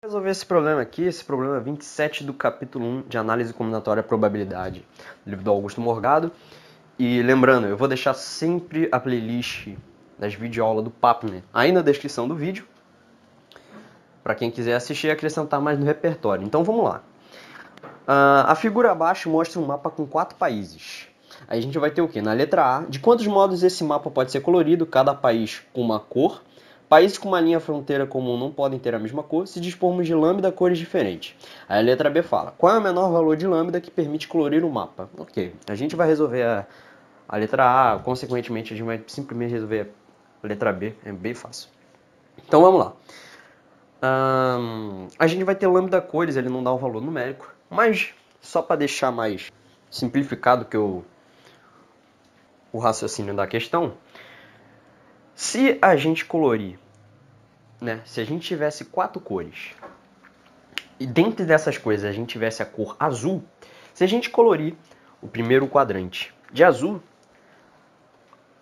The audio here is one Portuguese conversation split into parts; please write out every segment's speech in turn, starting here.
Resolver esse problema aqui, esse problema 27 do capítulo 1 de Análise Combinatória e Probabilidade, livro do Augusto Morgado. E lembrando, eu vou deixar sempre a playlist das videoaulas do Papner aí na descrição do vídeo, para quem quiser assistir e acrescentar mais no repertório. Então vamos lá. A figura abaixo mostra um mapa com 4 países. Aí a gente vai ter o quê? Na letra A, de quantos modos esse mapa pode ser colorido, cada país com uma cor. Países com uma linha fronteira comum não podem ter a mesma cor se dispormos de lambda cores diferentes. Aí a letra B fala, qual é o menor valor de lambda que permite colorir o mapa? Ok, a gente vai resolver a letra A, consequentemente a gente vai simplesmente resolver a letra B, é bem fácil. Então vamos lá. A gente vai ter lambda cores, ele não dá um valor numérico, mas só para deixar mais simplificado que o raciocínio da questão, se a gente colorir, né, se a gente tivesse 4 cores, e dentro dessas cores a gente tivesse a cor azul, se a gente colorir o primeiro quadrante de azul,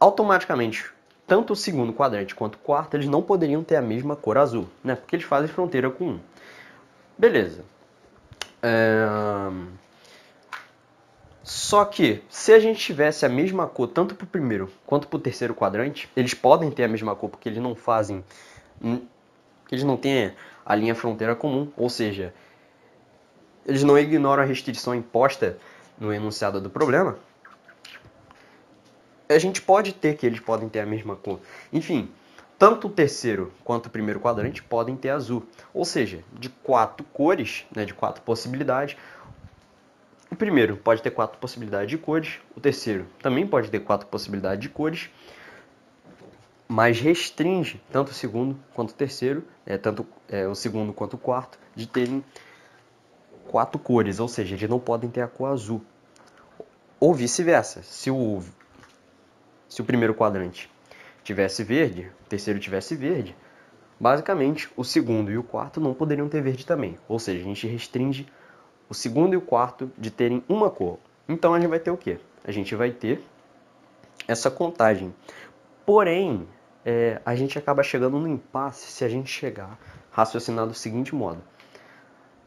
automaticamente, tanto o segundo quadrante quanto o quarto, eles não poderiam ter a mesma cor azul, né, porque eles fazem fronteira com um. Beleza. Só que, se a gente tivesse a mesma cor tanto para o primeiro quanto para o terceiro quadrante, eles podem ter a mesma cor porque eles não fazem, eles não têm a linha fronteira comum, ou seja, eles não ignoram a restrição imposta no enunciado do problema. A gente pode ter que eles podem ter a mesma cor. Enfim, tanto o terceiro quanto o primeiro quadrante podem ter azul. Ou seja, de 4 cores, né, de 4 possibilidades, o primeiro pode ter 4 possibilidades de cores, o terceiro também pode ter 4 possibilidades de cores, mas restringe tanto o segundo quanto o terceiro, tanto o segundo quanto o quarto, de terem 4 cores, ou seja, eles não podem ter a cor azul. Ou vice-versa, se o primeiro quadrante tivesse verde, o terceiro tivesse verde, basicamente o segundo e o quarto não poderiam ter verde também, ou seja, a gente restringe o segundo e o quarto de terem uma cor. Então a gente vai ter o quê? A gente vai ter essa contagem. Porém, a gente acaba chegando no impasse se a gente chegar raciocinado do seguinte modo.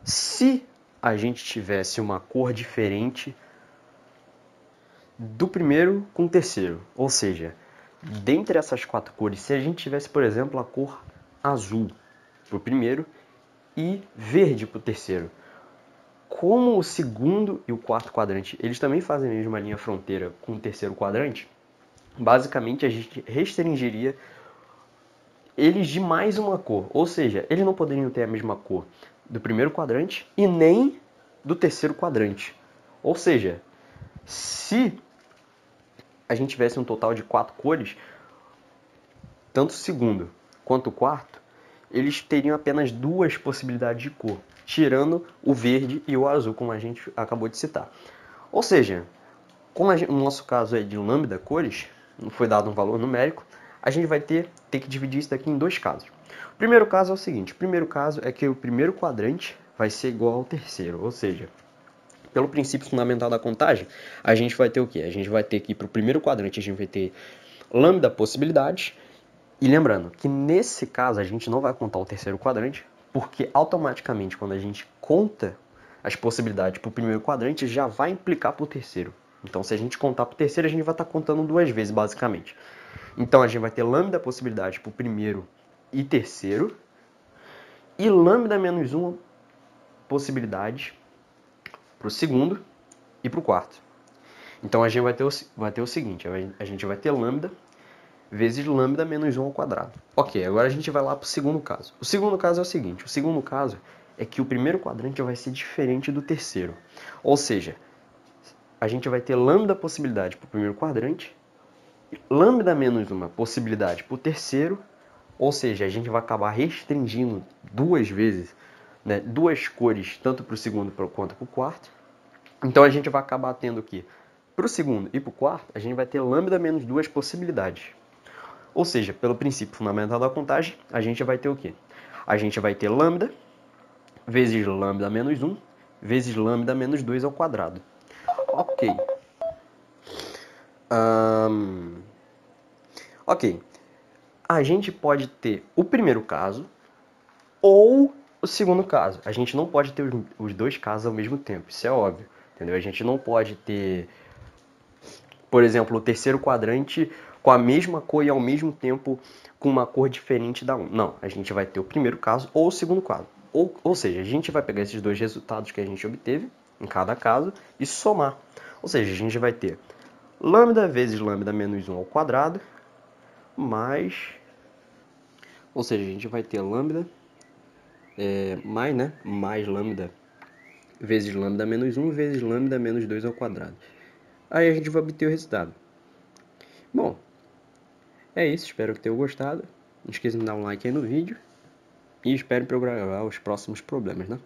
Se a gente tivesse uma cor diferente do primeiro com o terceiro, ou seja, dentre essas 4 cores, se a gente tivesse, por exemplo, a cor azul para o primeiro e verde para o terceiro, como o segundo e o quarto quadrante, eles também fazem a mesma linha fronteira com o terceiro quadrante, basicamente a gente restringiria eles de mais uma cor. Ou seja, eles não poderiam ter a mesma cor do primeiro quadrante e nem do terceiro quadrante. Ou seja, se a gente tivesse um total de 4 cores, tanto o segundo quanto o quarto, eles teriam apenas 2 possibilidades de cor, tirando o verde e o azul, como a gente acabou de citar. Ou seja, como no nosso caso é de lambda cores, não foi dado um valor numérico, a gente vai ter que dividir isso daqui em 2 casos. O primeiro caso é o seguinte, o primeiro caso é que o primeiro quadrante vai ser igual ao terceiro, ou seja, pelo princípio fundamental da contagem, a gente vai ter o quê? A gente vai ter que, para o primeiro quadrante, a gente vai ter lambda possibilidades. E lembrando que nesse caso a gente não vai contar o terceiro quadrante, porque automaticamente quando a gente conta as possibilidades para o primeiro quadrante, já vai implicar para o terceiro. Então se a gente contar para o terceiro, a gente vai estar contando 2 vezes basicamente. Então a gente vai ter lambda possibilidade para o primeiro e terceiro, e lambda menos 1 possibilidade para o segundo e para o quarto. Então a gente vai ter o seguinte, a gente vai ter lambda vezes lambda menos 1 ao quadrado. Ok, agora a gente vai lá para o segundo caso. O segundo caso é o seguinte, o segundo caso é que o primeiro quadrante vai ser diferente do terceiro. Ou seja, a gente vai ter lambda possibilidade para o primeiro quadrante, lambda menos 1 possibilidade para o terceiro, ou seja, a gente vai acabar restringindo 2 vezes, né, 2 cores, tanto para o segundo quanto para o quarto. Então a gente vai acabar tendo que, para o segundo e para o quarto, a gente vai ter lambda menos 2 possibilidades. Ou seja, pelo princípio fundamental da contagem, a gente vai ter o quê? A gente vai ter lambda vezes lambda menos 1 vezes lambda menos 2 ao quadrado. Ok. Ok. A gente pode ter o primeiro caso ou O segundo caso, a gente não pode ter os dois casos ao mesmo tempo, isso é óbvio, entendeu? A gente não pode ter, por exemplo, o terceiro quadrante com a mesma cor e ao mesmo tempo com uma cor diferente da 1. Não, a gente vai ter o primeiro caso ou o segundo caso. Ou seja, a gente vai pegar esses dois resultados que a gente obteve em cada caso e somar. Ou seja, a gente vai ter lambda vezes lambda menos 1 ao quadrado mais... Ou seja, a gente vai ter lambda mais lambda vezes lambda menos 1 vezes lambda menos 2 ao quadrado. Aí a gente vai obter o resultado. Bom, é isso, espero que tenham gostado. Não esqueça de dar um like aí no vídeo. E espero para eu gravar os próximos problemas, né?